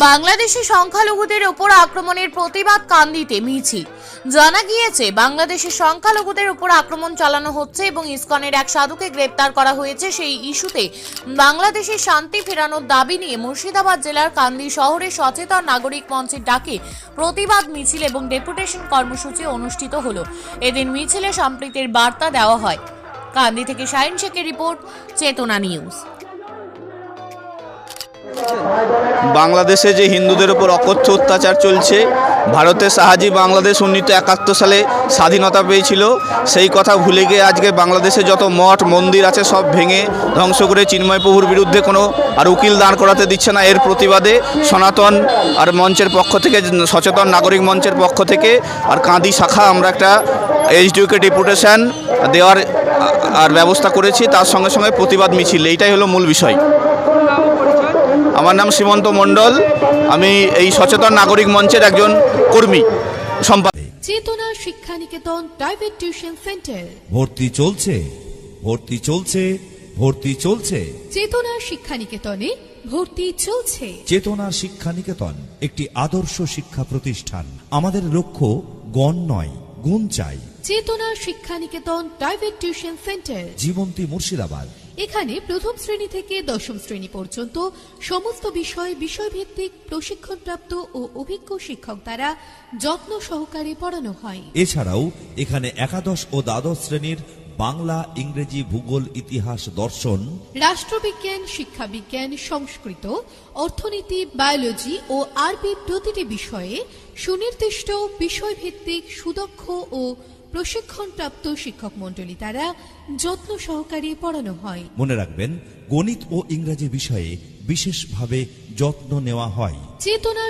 বাংলাদেশে সংখ্যালঘুদের উপর আক্রমণের প্রতিবাদ কান্দিতে মিছিল। জানা গিয়েছে বাংলাদেশে সংখ্যালঘুদের উপর আক্রমণ চালানো হচ্ছে এবং ইসকনের এক সাধুকে গ্রেপ্তার করা হয়েছে। সেই ইস্যুতে বাংলাদেশে শান্তি ফেরানোর দাবি নিয়ে মুর্শিদাবাদ জেলার কান্দি শহরে সচেতন নাগরিক মঞ্চের ডাকে প্রতিবাদ মিছিল এবং ডেপুটেশন কর্মসূচি অনুষ্ঠিত হলো। এদিন মিছিলে সম্প্রীতির বার্তা দেওয়া হয়। কান্দি থেকে শাহিন শেখের রিপোর্ট, চেতনা নিউজ। বাংলাদেশে যে হিন্দুদের উপর অকথ্য অত্যাচার চলছে, ভারতের সাহায্যে বাংলাদেশ 1971 সালে স্বাধীনতা পেয়েছিল। সেই কথা ভুলে গিয়ে আজকে বাংলাদেশে যত মঠ মন্দির আছে সব ভেঙে ধ্বংস করে চিন্ময় প্রভুর বিরুদ্ধে কোনো আর উকিল দাঁড় করাতে দিচ্ছে না। এর প্রতিবাদে সনাতন আর মঞ্চের পক্ষ থেকে, সচেতন নাগরিক মঞ্চের পক্ষ থেকে আর কাঁদি শাখা আমরা একটা এইচডিওকে ডেপুটেশন দেওয়ার আর ব্যবস্থা করেছি। তার সঙ্গে সঙ্গে প্রতিবাদ মিছিল, এইটাই হলো মূল বিষয়। আমার নাম সীমন্ত মণ্ডল, আমি এই সচেতন নাগরিক মঞ্চের একজন কর্মী সম্পাদক। চেতনা Shiksha Niketan private tuition centre. ভর্তি চলছে, ভর্তি চলছে, ভর্তি চলছে। চেতনা শিক্ষা নিকেতনে ভর্তি চলছে। চেতনা শিক্ষা নিকেতন একটি আদর্শ শিক্ষা প্রতিষ্ঠান। আমাদের লক্ষ্য গণ নয়, গুণ চাই। Chetana Shiksha Niketan private tuition centre, Jiwanti Murshidabad. এখানে প্রথম শ্রেণী থেকে দশম শ্রেণী পর্যন্ত সমস্ত বিষয়ভিত্তিক প্রশিক্ষণপ্রাপ্ত ও অভিজ্ঞ শিক্ষক দ্বারা যত্ন সহকারে পড়ানো হয়। এছাড়াও এখানে একাদশ ও দ্বাদশ শ্রেণীর বাংলা, ইংরেজি, ভূগোল, ইতিহাস, দর্শন, রাষ্ট্রবিজ্ঞান, শিক্ষাবিজ্ঞান, সংস্কৃত, অর্থনীতি, বায়োলজি ও আরবি প্রতিটি বিষয়ে সুনির্দিষ্ট বিষয়ভিত্তিক সুদক্ষ ও প্রশিক্ষণপ্রাপ্ত শিক্ষক মণ্ডলী দ্বারা যত্ন সহকারে পড়ানো হয়। মনে রাখবেন, গণিত ও ইংরেজি বিষয়ে বিশেষভাবে যত্ন নেওয়া হয়। চেতনা